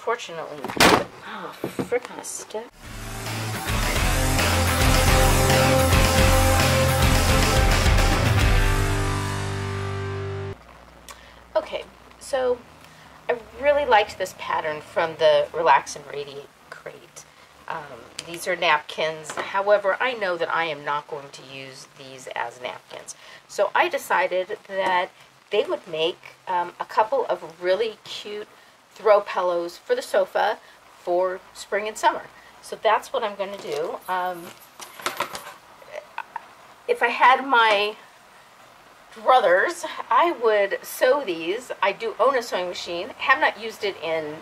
unfortunately, oh, frick on a stick. Okay, so I really liked this pattern from the Relax and Radiate crate. These are napkins. However, I know that I am not going to use these as napkins. So I decided that they would make a couple of really cute throw pillows for the sofa for spring and summer. So that's what I'm going to do. If I had my druthers, I would sew these. I do own a sewing machine. Have not used it in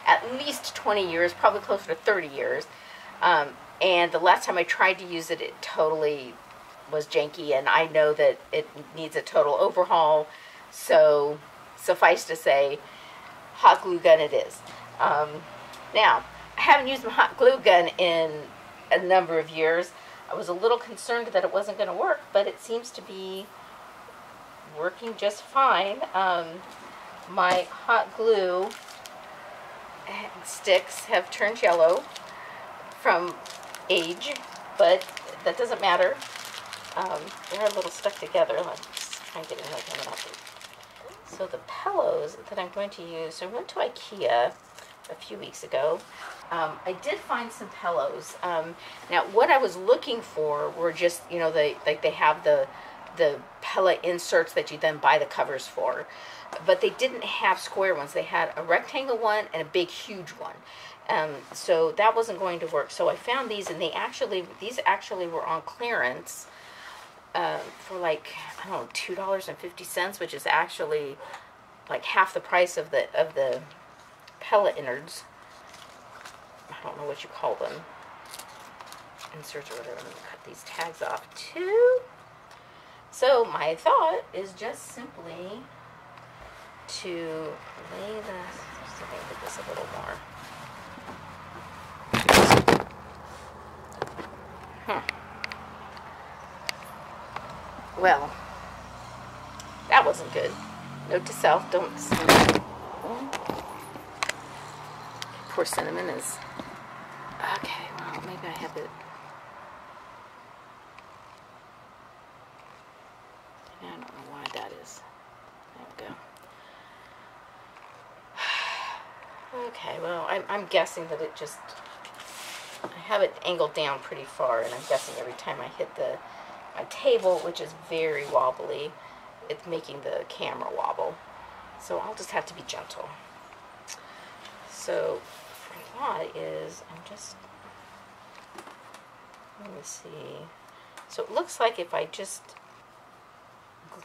at least 20 years, probably closer to 30 years. And the last time I tried to use it, it totally was janky, and I know that it needs a total overhaul. So suffice to say, hot glue gun it is. Now, I haven't used my hot glue gun in a number of years. I was a little concerned that it wasn't going to work, but it seems to be working just fine. My hot glue sticks have turned yellow from age, but that doesn't matter. They're a little stuck together. Let's try and get another one out. So the pillows that I'm going to use, so I went to IKEA a few weeks ago. I did find some pillows. Now, what I was looking for were just, you know, they have the pillow inserts that you then buy the covers for. But they didn't have square ones. They had a rectangle one and a big, huge one. So that wasn't going to work. So I found these, and these actually were on clearance for like, I don't know, $2.50, which is actually like half the price of the pellet innards. I don't know what you call them. Inserts or whatever. I'm going to cut these tags off too. So my thought is just simply to lay this, just to make this a little more. Well, that wasn't good. Note to self, don't. Poor cinnamon is. Okay, well, maybe I have it. I don't know why that is. There we go. Okay, well, I'm guessing that it just. I have it angled down pretty far, and I'm guessing every time I hit my table, which is very wobbly, it's making the camera wobble. So I'll just have to be gentle. So my thought is, let me see. So it looks like if I just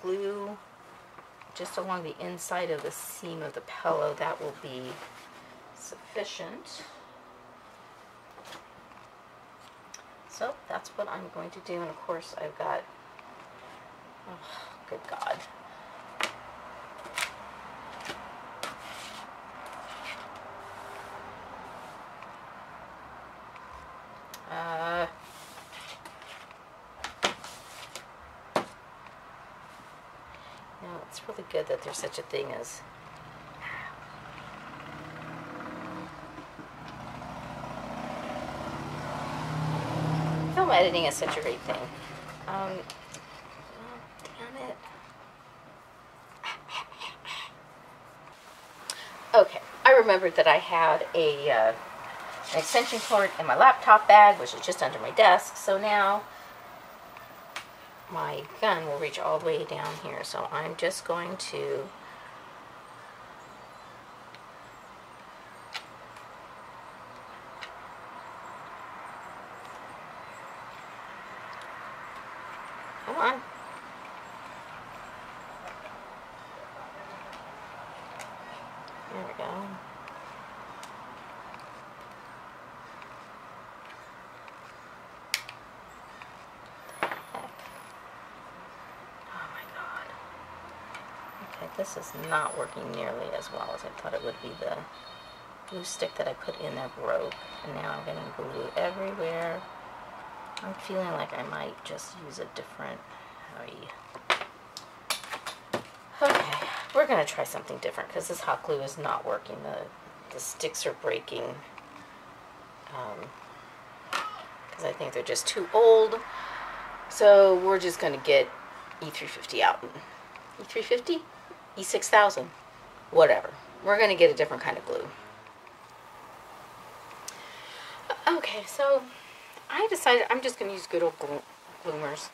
glue just along the inside of the seam of the pillow, that will be sufficient. So that's what I'm going to do, and of course I've got, oh, good God. Now it's really good that there's such a thing as film editing is such a great thing. Oh, damn it. Okay, I remembered that I had an extension cord in my laptop bag, which is just under my desk. So now my gun will reach all the way down here. So I'm just going to come on. There we go. Oh my God. Okay, this is not working nearly as well as I thought it would be. The glue stick that I put in there broke, and now I'm getting glue everywhere. I'm feeling like I might just use a different. Okay, we're gonna try something different because this hot glue is not working. the sticks are breaking because I think they're just too old. So we're just going to get E350 out. E350? E6000? Whatever. We're going to get a different kind of glue. Okay, so I decided I'm just going to use good old gloomers.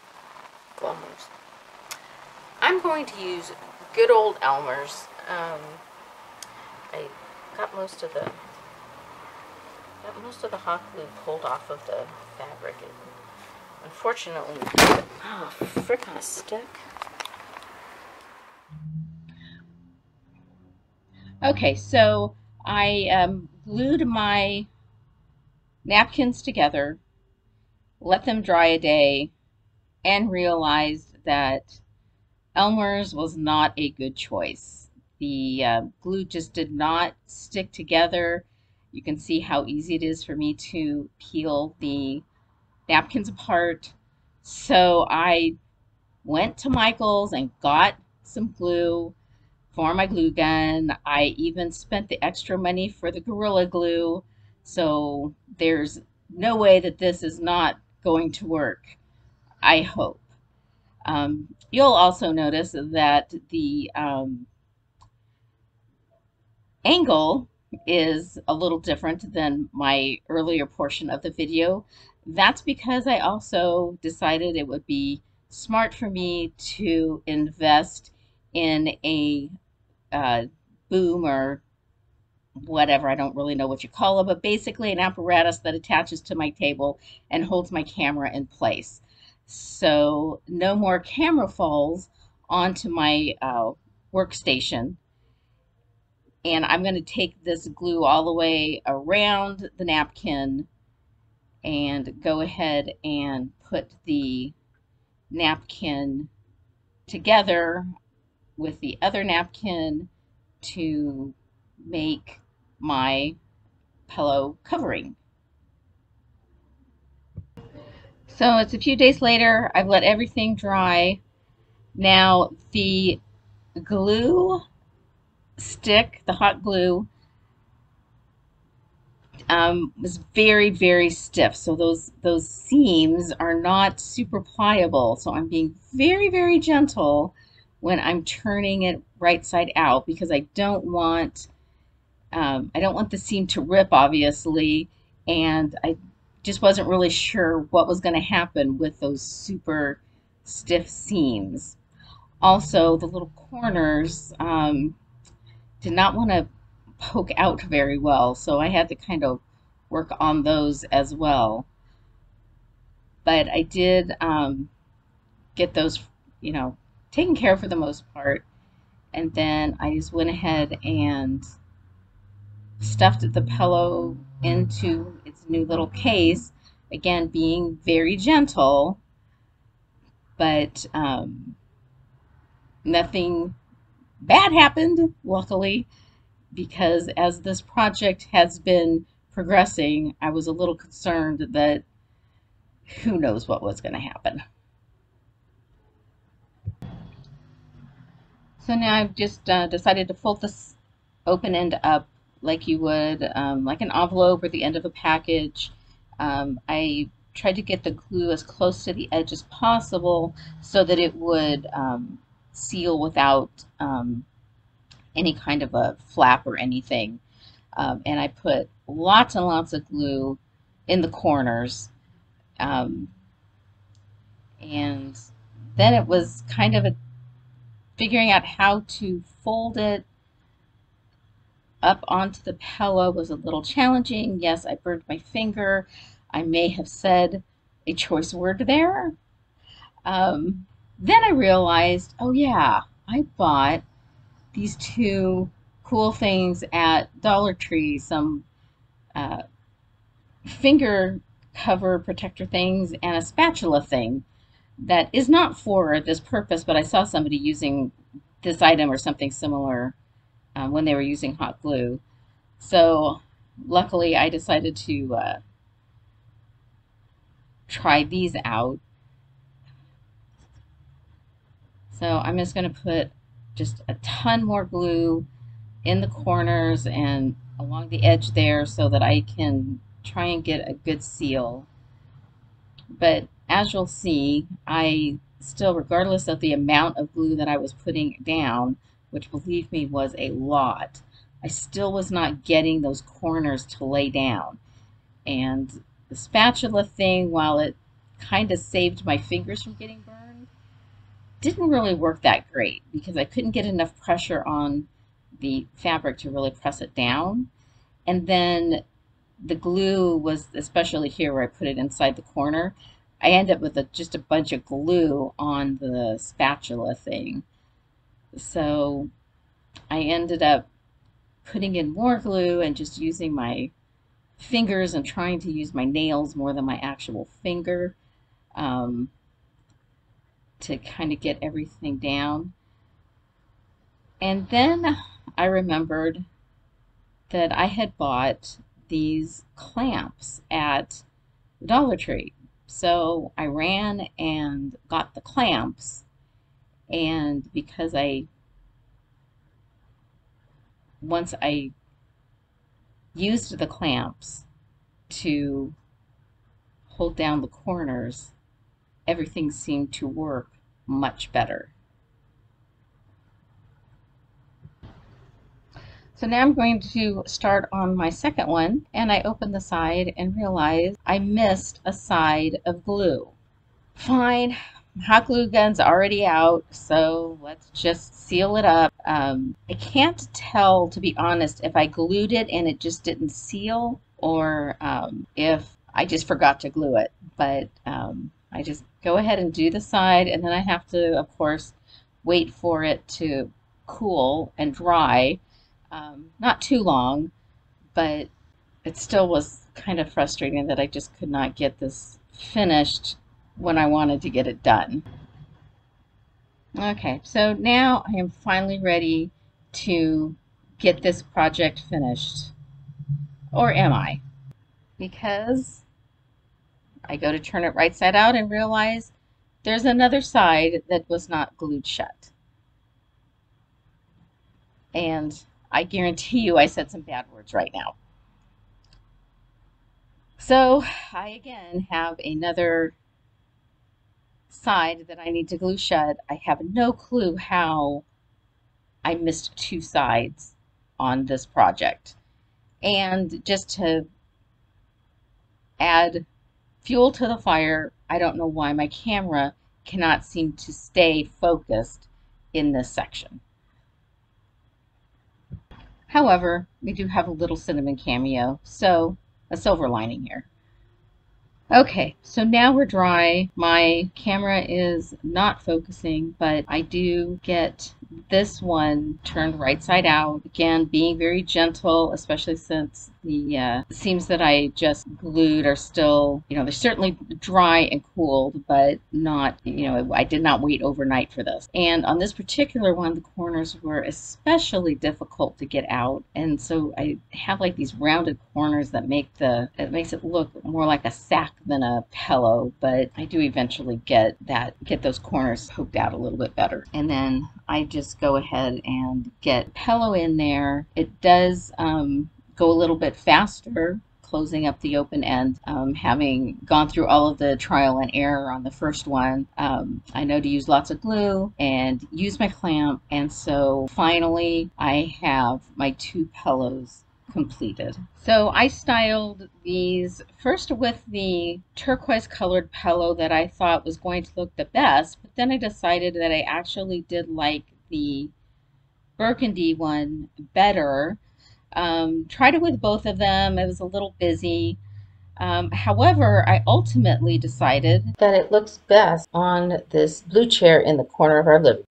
I'm going to use good old Elmer's. I got most of the hot glue pulled off of the fabric. And unfortunately, oh, frick on a stick. Okay, so I glued my napkins together, let them dry a day, and realized that Elmer's was not a good choice. The glue just did not stick together. You can see how easy it is for me to peel the napkins apart. So I went to Michael's and got some glue for my glue gun. I even spent the extra money for the Gorilla Glue. So there's no way that this is not going to work, I hope. You'll also notice that the angle is a little different than my earlier portion of the video. That's because I also decided it would be smart for me to invest in a boom or whatever, I don't really know what you call it, but basically an apparatus that attaches to my table and holds my camera in place. So no more camera falls onto my workstation. And I'm going to take this glue all the way around the napkin and go ahead and put the napkin together with the other napkin to make my pillow covering. So it's a few days later. I've let everything dry. Now the glue stick, the hot glue, was very, very stiff. So those seams are not super pliable. So I'm being very, very gentle when I'm turning it right side out because I don't want the seam to rip, obviously, and I just wasn't really sure what was going to happen with those super stiff seams. Also, the little corners did not want to poke out very well, so I had to kind of work on those as well. But I did get those, taken care of for the most part. And then I just went ahead and stuffed the pillow into its new little case, again being very gentle, but nothing bad happened, luckily, because as this project has been progressing, I was a little concerned that who knows what was going to happen. So now I've just decided to fold this open end up like you would, like an envelope or the end of a package. I tried to get the glue as close to the edge as possible so that it would seal without any kind of a flap or anything. And I put lots and lots of glue in the corners. And then it was kind of figuring out how to fold it up onto the pillow was a little challenging. Yes, I burned my finger. I may have said a choice word there. Then I realized, oh yeah, I bought these two cool things at Dollar Tree, some finger cover protector things and a spatula thing that is not for this purpose, but I saw somebody using this item or something similar when they were using hot glue. So luckily I decided to try these out. So I'm just going to put just a ton more glue in the corners and along the edge there so that I can try and get a good seal. But as you'll see, I still, regardless of the amount of glue that I was putting down, which believe me was a lot, I still was not getting those corners to lay down. And the spatula thing, while it kind of saved my fingers from getting burned, didn't really work that great because I couldn't get enough pressure on the fabric to really press it down. And then the glue was, especially here where I put it inside the corner, I end up with just a bunch of glue on the spatula thing. So I ended up putting in more glue and just using my fingers and trying to use my nails more than my actual finger to kind of get everything down. And then I remembered that I had bought these clamps at the Dollar Tree. So I ran and got the clamps, and because once I used the clamps to hold down the corners, everything seemed to work much better. So now I'm going to start on my second one, and I open the side and realize I missed a side of glue. Fine, hot glue gun's already out, so let's just seal it up. I can't tell, to be honest, if I glued it and it just didn't seal, or if I just forgot to glue it. But I just go ahead and do the side, and then I have to, of course, wait for it to cool and dry. Not too long, but it still was kind of frustrating that I just could not get this finished when I wanted to get it done. Okay, so now I am finally ready to get this project finished. Or am I? Because I go to turn it right side out and realize there's another side that was not glued shut. And I guarantee you I said some bad words right now. So I again have another side that I need to glue shut. I have no clue how I missed two sides on this project. And just to add fuel to the fire, I don't know why my camera cannot seem to stay focused in this section. However, we do have a little cinnamon cameo, so a silver lining here. Okay, so now we're dry. My camera is not focusing, but I do get this one turned right side out. Again, being very gentle, especially since the seams that I just glued are still, they're certainly dry and cooled, but not, I did not wait overnight for this. And on this particular one, the corners were especially difficult to get out. And so I have like these rounded corners that makes it look more like a sack than a pillow, but I do eventually get those corners poked out a little bit better. And then I just go ahead and get pillow in there. It does go a little bit faster closing up the open end, having gone through all of the trial and error on the first one. I know to use lots of glue and use my clamp, and so finally I have my two pillows completed. So I styled these first with the turquoise colored pillow that I thought was going to look the best, but then I decided that I actually did like the burgundy one better. Tried it with both of them. It was a little busy. However, I ultimately decided that it looks best on this blue chair in the corner of our living room.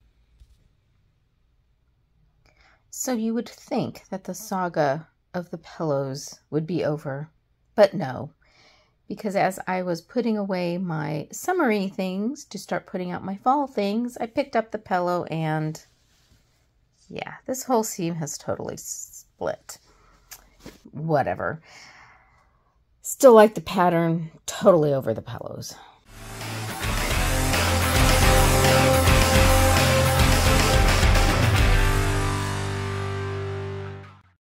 So you would think that the saga of the pillows would be over, but no, because as I was putting away my summery things to start putting out my fall things, I picked up the pillow and yeah, this whole seam has totally split. Whatever. Still like the pattern, totally over the pillows.